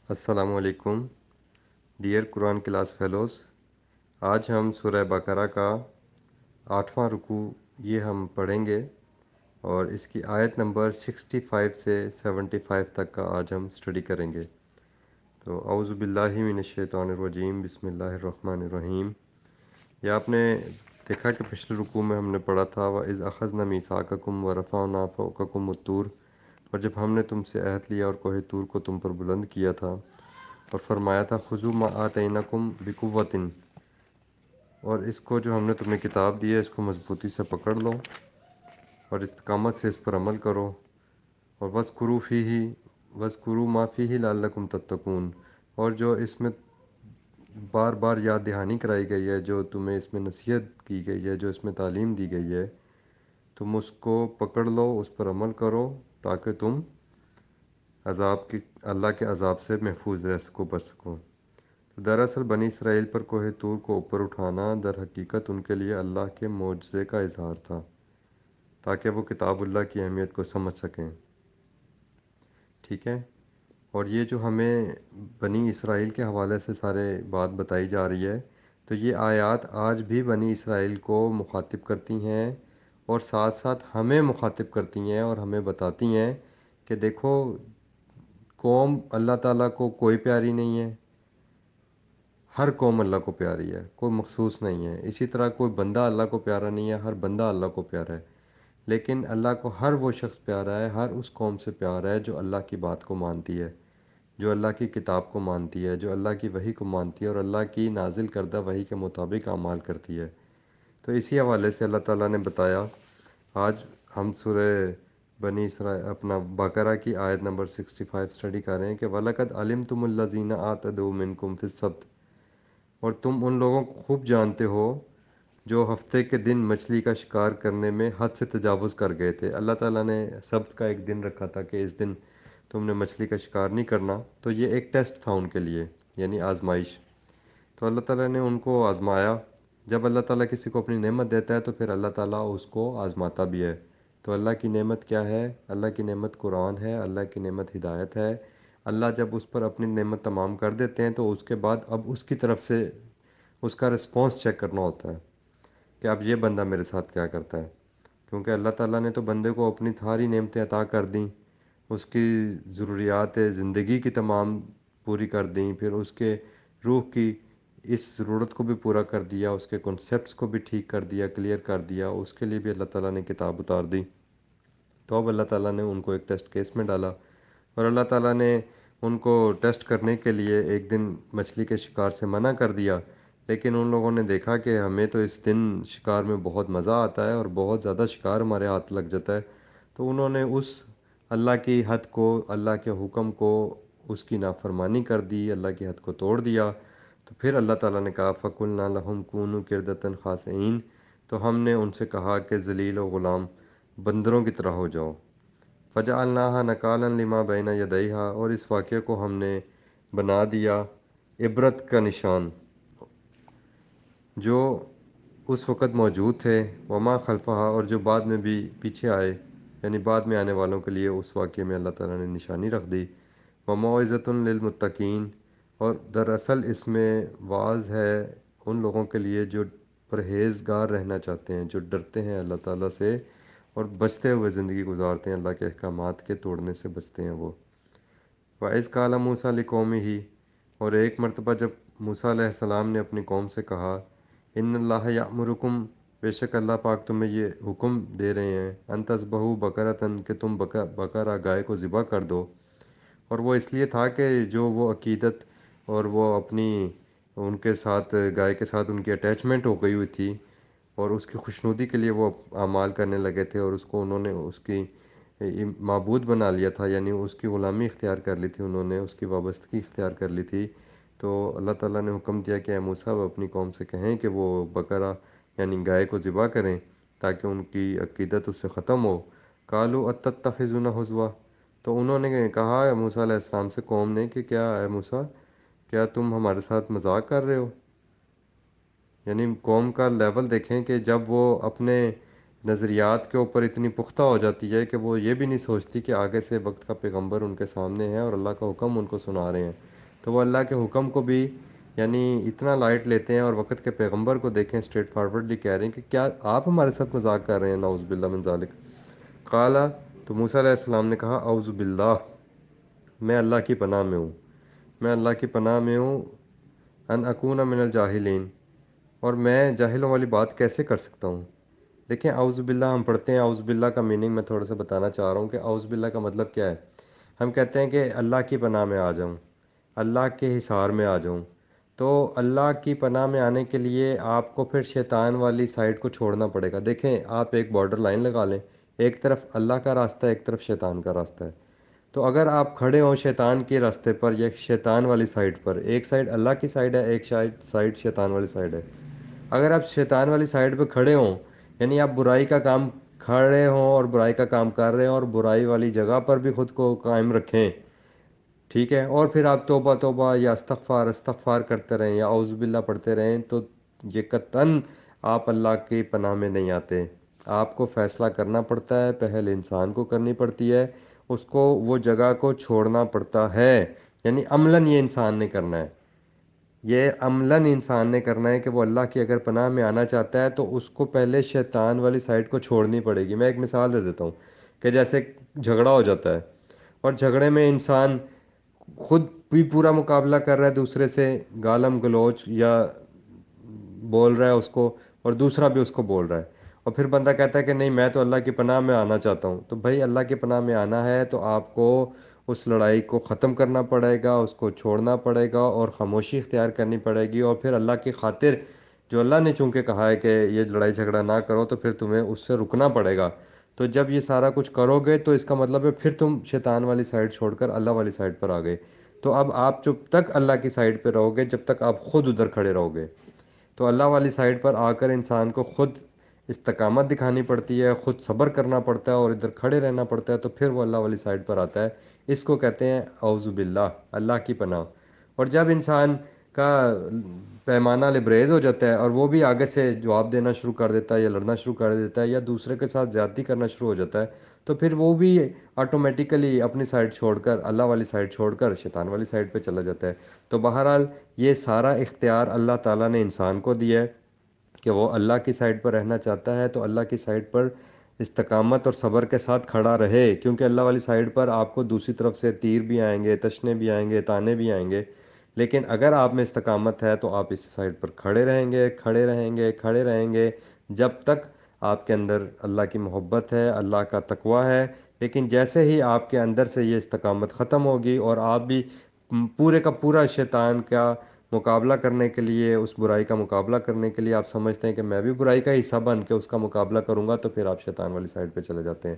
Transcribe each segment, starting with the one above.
السلام علیکم ڈیئر قرآن class fellows. آج ہم سورہ بقرہ کا 8واں رکوع یہ ہم پڑھیں گے، اور اس کی آیت نمبر 65 سے 75 تک کا آج ہم اسٹڈی کریں گے۔ تو اعوذ باللہ من الشیطان الرجیم، بسم اللہ الرحمن الرحیم۔ یہ آپ نے دیکھا کہ پچھلے رکوع میں ہم نے پڑھا تھا وَإِذْ أَخَذْنَا مِيثَاقَكُمْ وَرَفَعْنَا فَوْقَكُمُ الطُّورَ، اور جب ہم نے تم سے عہد لیا اور کوہ طور کو تم پر بلند کیا تھا، اور فرمایا تھا خُذُوا مَا آتَيْنَاكُمْ بِقُوَّةٍ، اور اس کو جو ہم نے تمہیں کتاب دی ہے اس کو مضبوطی سے پکڑ لو اور استقامت سے اس پر عمل کرو، اور وَاذْكُرُوا مَا فِيهِ لَعَلَّكُمْ تَتَّقُونَ، اور جو اس میں بار بار یاد دہانی کرائی گئی ہے، جو تمہیں اس میں نصیحت کی گئی ہے، جو اس میں تعلیم دی گئی ہے، تم اس کو پکڑ لو، اس پر عمل کرو، تاکہ تم اللہ کے عذاب سے محفوظ رہ سکو، بچ سکو۔ تو دراصل بنی اسرائیل پر کوہ طور کو اوپر اٹھانا در حقیقت ان کے لیے اللہ کے معجزے کا اظہار تھا، تاکہ وہ کتاب اللہ کی اہمیت کو سمجھ سکیں۔ ٹھیک ہے، اور یہ جو ہمیں بنی اسرائیل کے حوالے سے سارے بات بتائی جا رہی ہے، تو یہ آیات آج بھی بنی اسرائیل کو مخاطب کرتی ہیں، اور ساتھ ساتھ ہمیں مخاطب کرتی ہیں اور ہمیں بتاتی ہیں کہ دیکھو، قوم اللہ تعالیٰ کو کوئی پیاری نہیں ہے، ہر قوم اللہ کو پیاری ہے، کوئی مخصوص نہیں ہے۔ اسی طرح کوئی بندہ اللہ کو پیارا نہیں ہے، ہر بندہ اللہ کو پیارا ہے۔ لیکن اللہ کو ہر وہ شخص پیارا ہے، ہر اس قوم سے پیارا ہے جو اللہ کی بات کو مانتی ہے، جو اللہ کی کتاب کو مانتی ہے، جو اللہ کی وحی کو مانتی ہے اور اللہ کی نازل کردہ وحی کے مطابق اعمال کرتی ہے۔ تو اسی حوالے سے اللہ تعالیٰ نے بتایا، آج ہم سورہ بنی اسرائیل اپنا بقرہ کی آیت نمبر 65 اسٹڈی کر رہے ہیں کہ وَلَقَدْ عَلِمْتُمُ الَّذِينَ اعْتَدُوا مِنْكُمْ فِي السَّبْتِ، اور تم ان لوگوں کو خوب جانتے ہو جو ہفتے کے دن مچھلی کا شکار کرنے میں حد سے تجاوز کر گئے تھے۔ اللہ تعالیٰ نے سبت کا ایک دن رکھا تھا کہ اس دن تم نے مچھلی کا شکار نہیں کرنا، تو یہ ایک ٹیسٹ تھا ان کے لیے، یعنی آزمائش۔ تو اللہ تعالیٰ نے ان کو آزمایا۔ جب اللہ تعالیٰ کسی کو اپنی نعمت دیتا ہے تو پھر اللہ تعالیٰ اس کو آزماتا بھی ہے۔ تو اللہ کی نعمت کیا ہے؟ اللہ کی نعمت قرآن ہے، اللہ کی نعمت ہدایت ہے۔ اللہ جب اس پر اپنی نعمت تمام کر دیتے ہیں تو اس کے بعد اب اس کی طرف سے اس کا رسپانس چیک کرنا ہوتا ہے کہ اب یہ بندہ میرے ساتھ کیا کرتا ہے، کیونکہ اللہ تعالیٰ نے تو بندے کو اپنی ساری نعمتیں عطا کر دیں، اس کی ضروریات زندگی کی تمام پوری کر دیں، پھر اس کے روح کی اس ضرورت کو بھی پورا کر دیا، اس کے کنسیپٹس کو بھی ٹھیک کر دیا، کلیئر کر دیا، اس کے لیے بھی اللہ تعالیٰ نے کتاب اتار دی۔ تو اب اللہ تعالیٰ نے ان کو ایک ٹیسٹ کیس میں ڈالا، اور اللہ تعالیٰ نے ان کو ٹیسٹ کرنے کے لیے ایک دن مچھلی کے شکار سے منع کر دیا، لیکن ان لوگوں نے دیکھا کہ ہمیں تو اس دن شکار میں بہت مزہ آتا ہے اور بہت زیادہ شکار ہمارے ہاتھ لگ جاتا ہے، تو انہوں نے اس اللہ کی حد کو، اللہ کے حکم کو، اس کی نافرمانی کر دی، اللہ کی حد کو توڑ دیا۔ تو پھر اللہ تعالیٰ نے کہا فَقُلْنَا لَهُمْ كُونُوا قِرْدَةً خَاسِئِينَ، تو ہم نے ان سے کہا کہ ذلیل و غلام بندروں کی طرح ہو جاؤ۔ فَجَعَلْنَاهَا نَكَالًا لِمَا بَيْنَ يَدَيْهَا، اور اس واقعے کو ہم نے بنا دیا عبرت کا نشان جو اس وقت موجود تھے، وما خلفہا، اور جو بعد میں بھی پیچھے آئے، یعنی بعد میں آنے والوں کے لیے اس واقعے میں اللہ تعالیٰ نے نشانی رکھ دی۔ وموعظۃ للمتقین، اور دراصل اس میں واعظ ہے ان لوگوں کے لیے جو پرہیزگار رہنا چاہتے ہیں، جو ڈرتے ہیں اللہ تعالیٰ سے اور بچتے ہوئے زندگی گزارتے ہیں، اللہ کے احکامات کے توڑنے سے بچتے ہیں وہ۔ وَإِذْ قَالَ مُوسَىٰ لِقَوْمِهِ، اور ایک مرتبہ جب موسیٰ علیہ السلام نے اپنی قوم سے کہا ان اللہ یأمرکم، بے شک اللہ پاک تمہیں یہ حکم دے رہے ہیں ان تذبحوا بقرۃ، کہ تم بقرہ گائے کو ذبح کر دو۔ اور وہ اس لیے تھا کہ جو وہ عقیدت اور وہ اپنی ان کے ساتھ گائے کے ساتھ ان کی اٹیچمنٹ ہو گئی ہوئی تھی، اور اس کی خوشنودی کے لیے وہ اعمال کرنے لگے تھے، اور اس کو انہوں نے اس کی معبود بنا لیا تھا، یعنی اس کی غلامی اختیار کر لی تھی، انہوں نے اس کی وابستگی اختیار کر لی تھی۔ تو اللہ تعالیٰ نے حکم دیا کہ اے موسیٰ اپنی قوم سے کہیں کہ وہ بقرہ یعنی گائے کو ذبح کریں تاکہ ان کی عقیدت اس سے ختم ہو۔ قالوا اتتخذنا ہزوا، تو انہوں نے کہا موسیٰ علیہ السلام سے، قوم نے، کہ کیا اے موسیٰ، کیا تم ہمارے ساتھ مذاق کر رہے ہو؟ یعنی قوم کا لیول دیکھیں کہ جب وہ اپنے نظریات کے اوپر اتنی پختہ ہو جاتی ہے کہ وہ یہ بھی نہیں سوچتی کہ آگے سے وقت کا پیغمبر ان کے سامنے ہے اور اللہ کا حکم ان کو سنا رہے ہیں، تو وہ اللہ کے حکم کو بھی یعنی اتنا لائٹ لیتے ہیں، اور وقت کے پیغمبر کو دیکھیں اسٹریٹ فارورڈلی کہہ رہے ہیں کہ کیا آپ ہمارے ساتھ مذاق کر رہے ہیں، نعوذ باللہ من ذالک۔ قالا، تو موسیٰ علیہ السلام نے کہا اعوذ باللہ، میں اللہ کی پناہ میں ہوں، میں اللہ کی پناہ میں ہوں، ان اکون من الجاہلین، اور میں جاہلوں والی بات کیسے کر سکتا ہوں۔ دیکھیں اعوذ باللہ ہم پڑھتے ہیں، اعوذ باللہ کا میننگ میں تھوڑا سا بتانا چاہ رہا ہوں کہ اعوذ باللہ کا مطلب کیا ہے۔ ہم کہتے ہیں کہ اللہ کی پناہ میں آ جاؤں، اللہ کے حصار میں آ جاؤں، تو اللہ کی پناہ میں آنے کے لیے آپ کو پھر شیطان والی سائڈ کو چھوڑنا پڑے گا۔ دیکھیں آپ ایک بارڈر لائن لگا لیں، ایک طرف اللہ کا راستہ ہے، ایک طرف شیطان کا راستہ ہے۔ تو اگر آپ کھڑے ہوں شیطان کے راستے پر یا شیطان والی سائڈ پر، ایک سائڈ اللہ کی سائڈ ہے، ایک سائڈ شیطان والی سائڈ ہے۔ اگر آپ شیطان والی سائڈ پہ کھڑے ہوں، یعنی آپ برائی کا کام کھڑے ہوں اور برائی کا کام کر رہے ہوں اور برائی والی جگہ پر بھی خود کو قائم رکھیں، ٹھیک ہے، اور پھر آپ توبہ توبہ یا استغفار استغفار کرتے رہیں یا اعوذ باللہ پڑھتے رہیں، تو یہ قطعاً آپ اللہ کی پناہ میں نہیں آتے۔ آپ کو فیصلہ کرنا پڑتا ہے، پہل انسان کو کرنی پڑتی ہے، اس کو وہ جگہ کو چھوڑنا پڑتا ہے، یعنی عملاً یہ انسان نے کرنا ہے، یہ عملاً انسان نے کرنا ہے کہ وہ اللہ کی اگر پناہ میں آنا چاہتا ہے تو اس کو پہلے شیطان والی سائڈ کو چھوڑنی پڑے گی۔ میں ایک مثال دے دیتا ہوں کہ جیسے جھگڑا ہو جاتا ہے، اور جھگڑے میں انسان خود بھی پورا مقابلہ کر رہا ہے دوسرے سے، گالم گلوچ یا بول رہا ہے اس کو، اور دوسرا بھی اس کو بول رہا ہے، اور پھر بندہ کہتا ہے کہ نہیں میں تو اللہ کی پناہ میں آنا چاہتا ہوں۔ تو بھائی اللہ کی پناہ میں آنا ہے تو آپ کو اس لڑائی کو ختم کرنا پڑے گا، اس کو چھوڑنا پڑے گا اور خاموشی اختیار کرنی پڑے گی، اور پھر اللہ کی خاطر جو اللہ نے چونکہ کہا ہے کہ یہ لڑائی جھگڑا نہ کرو، تو پھر تمہیں اس سے رکنا پڑے گا۔ تو جب یہ سارا کچھ کرو گے تو اس کا مطلب ہے پھر تم شیطان والی سائڈ چھوڑ کر اللہ والی سائڈ پر آ گئے۔ تو اب آپ جب تک اللہ کی سائڈ پہ رہو گے، جب تک آپ خود ادھر کھڑے رہو گے، تو اللہ والی سائڈ پر آ کر انسان کو خود استقامت دکھانی پڑتی ہے، خود صبر کرنا پڑتا ہے اور ادھر کھڑے رہنا پڑتا ہے، تو پھر وہ اللہ والی سائڈ پر آتا ہے۔ اس کو کہتے ہیں اعوذ باللہ، اللہ کی پناہ۔ اور جب انسان کا پیمانہ لبریز ہو جاتا ہے اور وہ بھی آگے سے جواب دینا شروع کر دیتا ہے یا لڑنا شروع کر دیتا ہے یا دوسرے کے ساتھ زیادتی کرنا شروع ہو جاتا ہے، تو پھر وہ بھی آٹومیٹیکلی اپنی سائڈ چھوڑ کر اللہ والی سائڈ چھوڑ کر شیطان والی سائڈ پہ چلا جاتا ہے۔ تو بہرحال یہ سارا اختیار اللہ تعالیٰ نے انسان کو دیا ہے کہ وہ اللہ کی سائڈ پر رہنا چاہتا ہے تو اللہ کی سائڈ پر استقامت اور صبر کے ساتھ کھڑا رہے، کیونکہ اللہ والی سائڈ پر آپ کو دوسری طرف سے تیر بھی آئیں گے، تشنے بھی آئیں گے، تانے بھی آئیں گے، لیکن اگر آپ میں استقامت ہے تو آپ اس سائڈ پر کھڑے رہیں گے، کھڑے رہیں گے، کھڑے رہیں گے، جب تک آپ کے اندر اللہ کی محبت ہے، اللہ کا تقوی ہے۔ لیکن جیسے ہی آپ کے اندر سے یہ استقامت ختم ہوگی اور آپ بھی پورے کا پورا شیطان کا مقابلہ کرنے کے لیے، اس برائی کا مقابلہ کرنے کے لیے آپ سمجھتے ہیں کہ میں بھی برائی کا حصہ بن کے اس کا مقابلہ کروں گا، تو پھر آپ شیطان والی سائڈ پہ چلے جاتے ہیں۔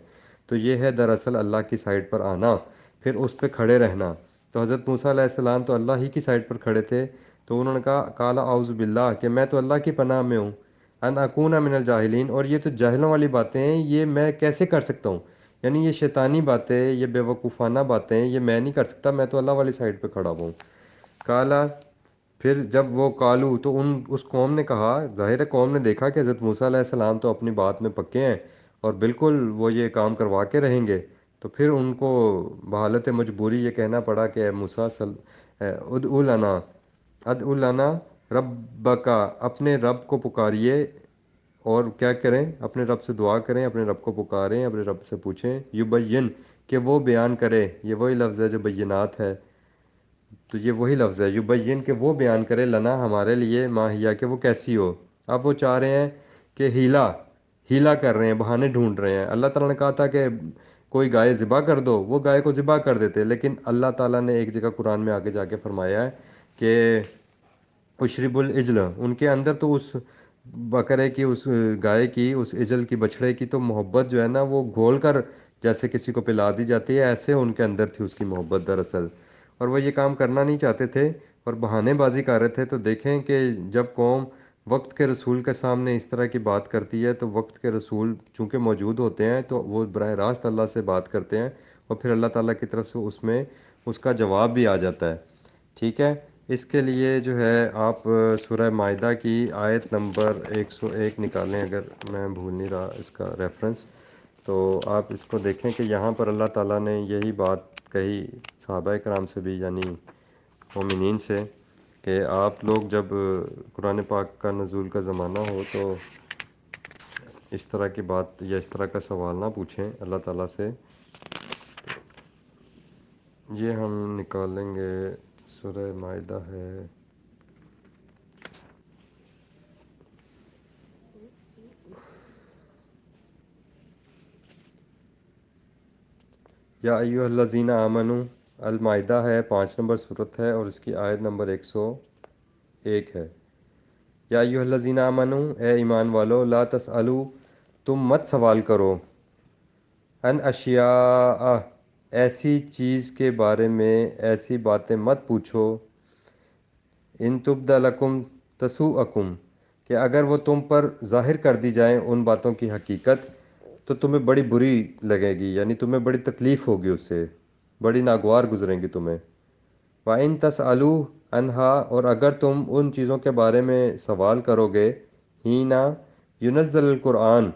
تو یہ ہے دراصل اللہ کی سائڈ پر آنا، پھر اس پہ کھڑے رہنا۔ تو حضرت موسیٰ علیہ السلام تو اللہ ہی کی سائڈ پر کھڑے تھے، تو انہوں نے کہا کالا اعوذ باللہ، کہ میں تو اللہ کی پناہ میں ہوں، ان اکون من الجاہلین، اور یہ تو جاہلوں والی باتیں ہیں، یہ میں کیسے کر سکتا ہوں، یعنی یہ شیطانی باتیں، یہ بے وقوفانہ باتیں یہ میں نہیں کر سکتا، میں تو اللہ والی سائڈ پہ کھڑا ہوں۔ کالا، پھر جب وہ کالو، تو اس قوم نے کہا، ظاہر ہے قوم نے دیکھا کہ حضرت موسیٰ علیہ السلام تو اپنی بات میں پکے ہیں اور بالکل وہ یہ کام کروا کے رہیں گے، تو پھر ان کو بحالت مجبوری یہ کہنا پڑا کہ اے موسیٰ ادعو لنا، ادعو لنا ربکا، اپنے رب کو پکاریے، اور کیا کریں، اپنے رب سے دعا کریں، اپنے رب کو پکاریں، اپنے رب سے پوچھیں، یبین، کہ وہ بیان کرے، یہ وہی لفظ ہے جو بینات ہے، تو یہ وہی لفظ ہے یبین، کہ وہ بیان کرے، لنا ہمارے لیے، ماہیا، کہ وہ کیسی ہو۔ اب وہ چاہ رہے ہیں کہ ہیلا کر رہے ہیں، بہانے ڈھونڈ رہے ہیں۔ اللہ تعالیٰ نے کہا تھا کہ کوئی گائے ذبح کر دو، وہ گائے کو ذبح کر دیتے، لیکن اللہ تعالیٰ نے ایک جگہ قرآن میں آگے جا کے فرمایا ہے کہ اشرب العجل، ان کے اندر تو اس بکرے کی، اس گائے کی، اس عجل کی، بچھڑے کی تو محبت جو ہے نا وہ گھول کر جیسے کسی کو پلا دی جاتی ہے، ایسے ان کے اندر تھی اس کی محبت دراصل، اور وہ یہ کام کرنا نہیں چاہتے تھے اور بہانے بازی کر رہے تھے۔ تو دیکھیں کہ جب قوم وقت کے رسول کے سامنے اس طرح کی بات کرتی ہے تو وقت کے رسول چونکہ موجود ہوتے ہیں تو وہ براہ راست اللہ سے بات کرتے ہیں، اور پھر اللہ تعالیٰ کی طرف سے اس میں اس کا جواب بھی آ جاتا ہے، ٹھیک ہے۔ اس کے لیے جو ہے آپ سورہ مائدہ کی آیت نمبر 101 نکالیں، اگر میں بھول نہیں رہا اس کا ریفرنس، تو آپ اس کو دیکھیں کہ یہاں پر اللہ تعالیٰ نے یہی بات کہی صحابہ کرام سے بھی، یعنی مومنین سے کہ آپ لوگ جب قرآن پاک کا نزول کا زمانہ ہو تو اس طرح کی بات یا اس طرح کا سوال نہ پوچھیں اللہ تعالیٰ سے. یہ ہم نکالیں گے، سورہ مائدہ ہے یا ایھا الذین آمنو. المائدہ ہے 5 نمبر صورت ہے اور اس کی آیت نمبر 101 ہے. یا ایھا الذین آمنو، اے ایمان والو، لا تسألوا، تم مت سوال کرو، ان اشیاء، ایسی چیز کے بارے میں، ایسی باتیں مت پوچھو، ان تبد لکم تسؤکم، کہ اگر وہ تم پر ظاہر کر دی جائیں ان باتوں کی حقیقت تو تمہیں بڑی بری لگے گی، یعنی تمہیں بڑی تکلیف ہوگی، اس سے بڑی ناگوار گزریں گی تمہیں. وَإِن تَسْأَلُوا عَنْهَا، اور اگر تم ان چیزوں کے بارے میں سوال کرو گے، ہینا ينزل القرآن،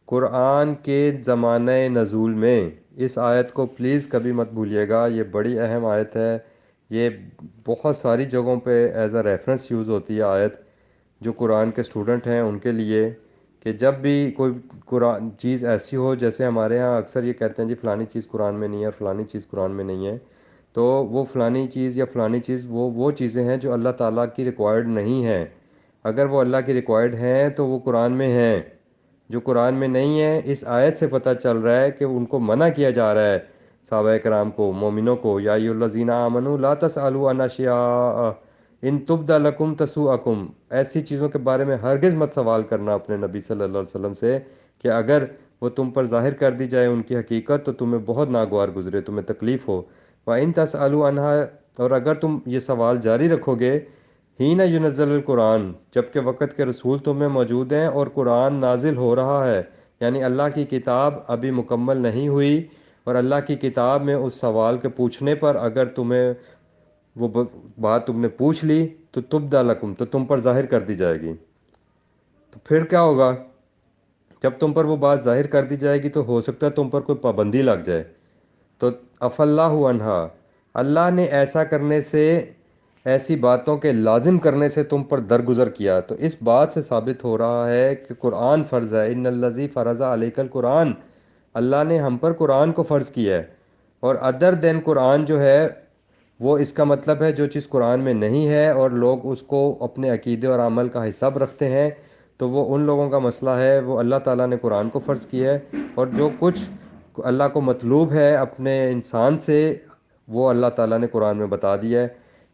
قرآن کے زمانۂ نزول میں. اس آیت کو پلیز کبھی مت بھولیے گا، یہ بڑی اہم آیت ہے. یہ بہت ساری جگہوں پہ ایز اے ریفرنس یوز ہوتی ہے آیت، جو قرآن کے اسٹوڈنٹ ہیں ان کے لیے، کہ جب بھی کوئی قرآن چیز ایسی ہو، جیسے ہمارے ہاں اکثر یہ کہتے ہیں جی فلانی چیز قرآن میں نہیں ہے اور فلانی چیز قرآن میں نہیں ہے، تو وہ فلانی چیز یا فلانی چیز وہ چیزیں ہیں جو اللہ تعالیٰ کی ریکوائرڈ نہیں ہیں. اگر وہ اللہ کی ریکوائرڈ ہیں تو وہ قرآن میں ہیں. جو قرآن میں نہیں ہے، اس آیت سے پتہ چل رہا ہے کہ ان کو منع کیا جا رہا ہے، صحابہ کرام کو، مومنوں کو. یا ایھا الذین آمنوا لا تسألوا عن اشیاء ان تبد لکم تسؤکم، ایسی چیزوں کے بارے میں ہرگز مت سوال کرنا اپنے نبی صلی اللہ علیہ وسلم سے کہ اگر وہ تم پر ظاہر کر دی جائے ان کی حقیقت تو تمہیں بہت ناگوار گزرے، تمہیں تکلیف ہو. وَإِن تَسْأَلُوا عَنْهَا، اور اگر تم یہ سوال جاری رکھو گے، ہی نہ ينزل القرآن، جب کہ وقت کے رسول تم میں موجود ہیں اور قرآن نازل ہو رہا ہے، یعنی اللہ کی کتاب ابھی مکمل نہیں ہوئی، اور اللہ کی کتاب میں اس سوال کے پوچھنے پر اگر تمہیں وہ بات تم نے پوچھ لی تو تبدأ لکم، تو تم پر ظاہر کر دی جائے گی. تو پھر کیا ہوگا؟ جب تم پر وہ بات ظاہر کر دی جائے گی تو ہو سکتا ہے تم پر کوئی پابندی لگ جائے. تو عفا اللہ عنہا، اللہ نے ایسا کرنے سے، ایسی باتوں کے لازم کرنے سے تم پر درگزر کیا. تو اس بات سے ثابت ہو رہا ہے کہ قرآن فرض ہے. ان الذی فرض علیک القرآن، اللہ نے ہم پر قرآن کو فرض کیا ہے. اور ادر دین قرآن جو ہے وہ اس کا مطلب ہے جو چیز قرآن میں نہیں ہے اور لوگ اس کو اپنے عقیدے اور عمل کا حساب رکھتے ہیں، تو وہ ان لوگوں کا مسئلہ ہے. وہ اللہ تعالیٰ نے قرآن کو فرض کیا ہے، اور جو کچھ اللہ کو مطلوب ہے اپنے انسان سے وہ اللہ تعالیٰ نے قرآن میں بتا دیا ہے.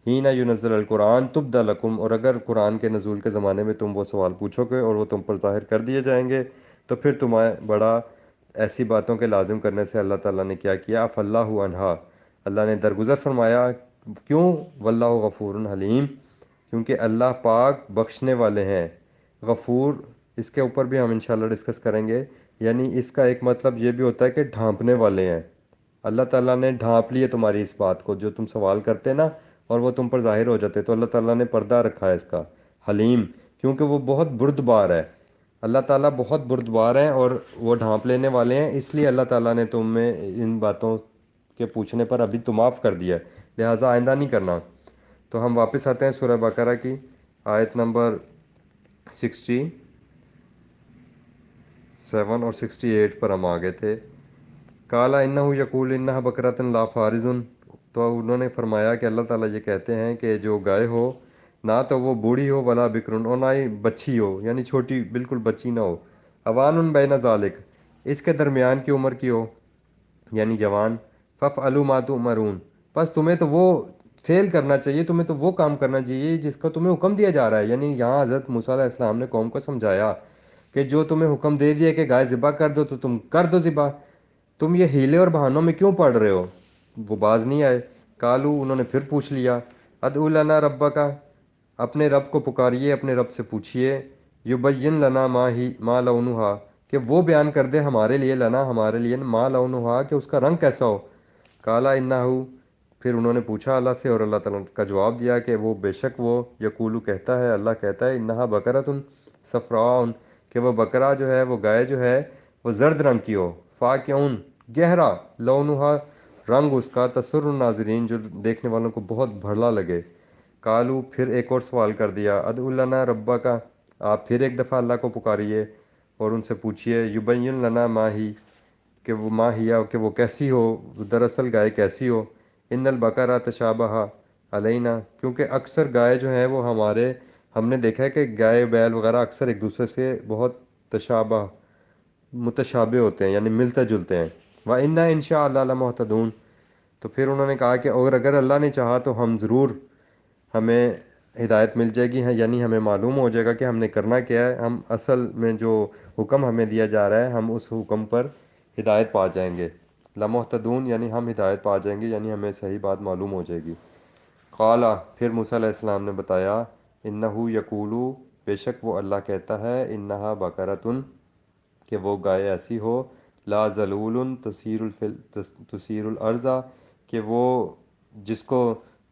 ہی نہ ينزل القرآن تبد لکم، اور اگر قرآن کے نزول کے زمانے میں تم وہ سوال پوچھو گے اور وہ تم پر ظاہر کر دیے جائیں گے تو پھر تمہیں بڑا ایسی باتوں کے لازم کرنے سے اللہ تعالیٰ نے کیا کیا؟ عفا اللہ عنہا، اللہ نے درگزر فرمایا. کیوں؟ واللہ غفور حلیم، کیونکہ اللہ پاک بخشنے والے ہیں. غفور، اس کے اوپر بھی ہم انشاءاللہ ڈسکس کریں گے. یعنی اس کا ایک مطلب یہ بھی ہوتا ہے کہ ڈھانپنے والے ہیں. اللہ تعالیٰ نے ڈھانپ لی ہے تمہاری اس بات کو، جو تم سوال کرتے نا اور وہ تم پر ظاہر ہو جاتے، تو اللہ تعالیٰ نے پردہ رکھا ہے اس کا. حلیم، کیونکہ وہ بہت بردبار ہے. اللہ تعالیٰ بہت بردبار ہیں اور وہ ڈھانپ لینے والے ہیں، اس لیے اللہ تعالیٰ نے تم میں ان باتوں کے پوچھنے پر ابھی تو معاف کر دیا ہے، لہٰذا آئندہ نہیں کرنا. تو ہم واپس آتے ہیں سورہ بقرہ کی آیت نمبر 67 اور 68 پر ہم آگے تھے. قال انہ یقول انہا بقرۃ لا فارض، تو انہوں نے فرمایا کہ اللہ تعالیٰ یہ کہتے ہیں کہ جو گائے ہو نہ تو وہ بوڑھی ہو ولا بکرن، اور نہ ہی بچھی ہو، یعنی چھوٹی بالکل بچی نہ ہو. اوان بین ذالک، اس کے درمیان کی عمر کی ہو، یعنی جوان. فافعلوا ما تؤمرون، بس تمہیں تو وہ فیل کرنا چاہیے، تمہیں تو وہ کام کرنا چاہیے جس کا تمہیں حکم دیا جا رہا ہے. یعنی یہاں حضرت موسیٰ علیہ السلام نے قوم کو سمجھایا کہ جو تمہیں حکم دے دیا کہ گائے ذبح کر دو تو تم کر دو ذبح، تم یہ ہیلے اور بہانوں میں کیوں پڑ رہے ہو؟ وہ باز نہیں آئے. کالو، انہوں نے پھر پوچھ لیا، ادعو لنا ربک، اپنے رب کو پکاریے، اپنے رب سے پوچھئے، یبین لنا ما لونہا، کہ وہ بیان کر دے ہمارے لیے، لنا ہمارے لیے، ما لونہا کہ اس کا رنگ کیسا ہو. کالا انہو، پھر انہوں نے پوچھا اللہ سے اور اللہ تعالیٰ کا جواب دیا کہ وہ بے شک وہ یقولو کہتا ہے، اللہ کہتا ہے، انہا بقرۃ صفراء، کہ وہ بقرہ جو ہے، وہ گائے جو ہے وہ زرد رنگ کی ہو. فاقعٌ، گہرا، لونہا، رنگ اس کا تسر الناظرین جو دیکھنے والوں کو بہت بھڑا لگے۔ کالو پھر ایک اور سوال کر دیا، ادعو لنا ربا کا، آپ پھر ایک دفعہ اللہ کو پکاریے اور ان سے پوچھیے، یبین لنا ماہی، کہ وہ ماں ہیا کہ وہ کیسی ہو، دراصل گائے کیسی ہو۔ ان البقرہ تشابہ علینا، کیونکہ اکثر گائے جو ہیں وہ ہم نے دیکھا ہے کہ گائے بیل وغیرہ اکثر ایک دوسرے سے بہت تشابہ متشابہ ہوتے ہیں، یعنی ملتے جلتے ہیں۔ وَإِنَّا إِنشَاءَ اللَّهُ لَمُهْتَدُونَ، تو پھر انہوں نے کہا کہ اگر اللہ نے چاہا تو ہم ضرور، ہمیں ہدایت مل جائے گی، یعنی ہمیں معلوم ہو جائے گا کہ ہم نے کرنا کیا ہے، ہم اصل میں جو حکم ہمیں دیا جا رہا ہے ہم اس حکم پر ہدایت پا جائیں گے۔ لمحتدون یعنی ہم ہدایت پا جائیں گے، یعنی ہمیں صحیح بات معلوم ہو جائے گی۔ قالا پھر موسیٰ علیہ السلام نے بتایا، انہو یقولو، بے شک وہ اللہ کہتا ہے، انہا بقرۃ، کہ وہ گائے ایسی ہو، لا ذلول تثیر الارض، کہ وہ جس کو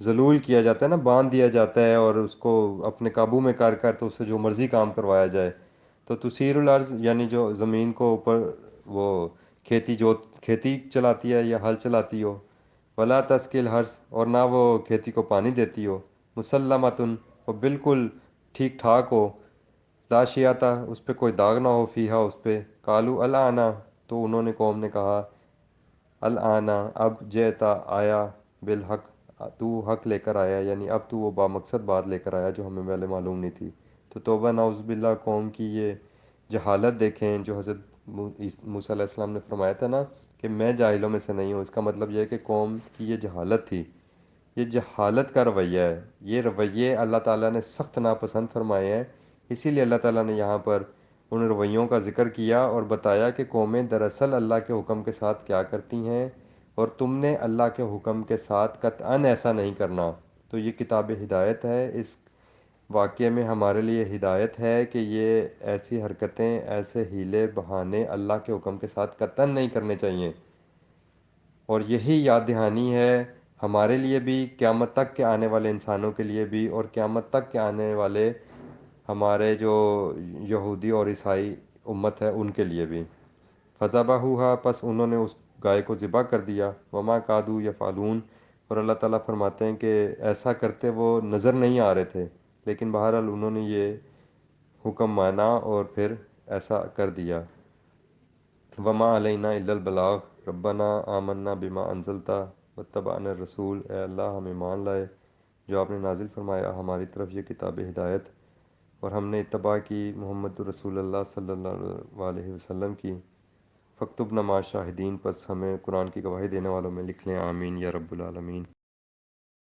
ذلول کیا جاتا ہے نا، باندھ دیا جاتا ہے اور اس کو اپنے قابو میں کر کر تو اس سے جو مرضی کام کروایا جائے، تو تثیر الارض یعنی جو زمین کو اوپر وہ کھیتی چلاتی ہے یا ہل چلاتی ہو، ولا تسقی الحرث، اور نہ وہ کھیتی کو پانی دیتی ہو، مسلمتن، وہ بالکل ٹھیک ٹھاک ہو، لا شیاتا، اس پہ کوئی داغ نہ ہو، فیہا اس پہ، قالو الانا، تو انہوں نے قوم نے کہا، الانا اب، جیتا آیا، بالحق، تو حق لے کر آیا، یعنی اب تو وہ بامقصد بات لے کر آیا جو ہمیں پہلے معلوم نہیں تھی۔ تو توبہ نعوذ باللہ، قوم کی یہ جہالت دیکھیں جو حضرت موسیٰ علیہ السلام نے فرمایا تھا نا کہ میں جاہلوں میں سے نہیں ہوں، اس کا مطلب یہ ہے کہ قوم کی یہ جہالت تھی، یہ جہالت کا رویہ ہے، یہ رویے اللہ تعالیٰ نے سخت ناپسند فرمائے ہیں۔ اسی لیے اللہ تعالیٰ نے یہاں پر ان رویوں کا ذکر کیا اور بتایا کہ قومیں دراصل اللہ کے حکم کے ساتھ کیا کرتی ہیں، اور تم نے اللہ کے حکم کے ساتھ قطعاً ایسا نہیں کرنا۔ تو یہ کتاب ہدایت ہے، اس واقعے میں ہمارے لیے ہدایت ہے کہ یہ ایسی حرکتیں، ایسے ہیلے بہانے اللہ کے حکم کے ساتھ قطعاً نہیں کرنے چاہیے، اور یہی یاد دہانی ہے ہمارے لیے بھی، قیامت تک کے آنے والے انسانوں کے لیے بھی، اور قیامت تک کے آنے والے ہمارے جو یہودی اور عیسائی امت ہے ان کے لیے بھی۔ فذبحوها، پس انہوں نے اس گائے کو ذبح کر دیا، وما کادو یفعلون، اور اللہ تعالیٰ فرماتے ہیں کہ ایسا کرتے وہ نظر نہیں آ رہے تھے، لیکن بہرحال انہوں نے یہ حکم مانا اور پھر ایسا کر دیا۔ وما علینا الا البلاغ ربنا آمنا بما انزلتا واتبعنا الرسول، اے اللہ ہم ایمان لائے جو آپ نے نازل فرمایا ہماری طرف یہ کتاب ہدایت، اور ہم نے اتباع کی محمد رسول اللہ صلی اللہ علیہ وسلم کی۔ فاکتبنا مع الشاہدین، پس ہمیں قرآن کی گواہی دینے والوں میں لکھ لیں، آمین یا رب العالمین۔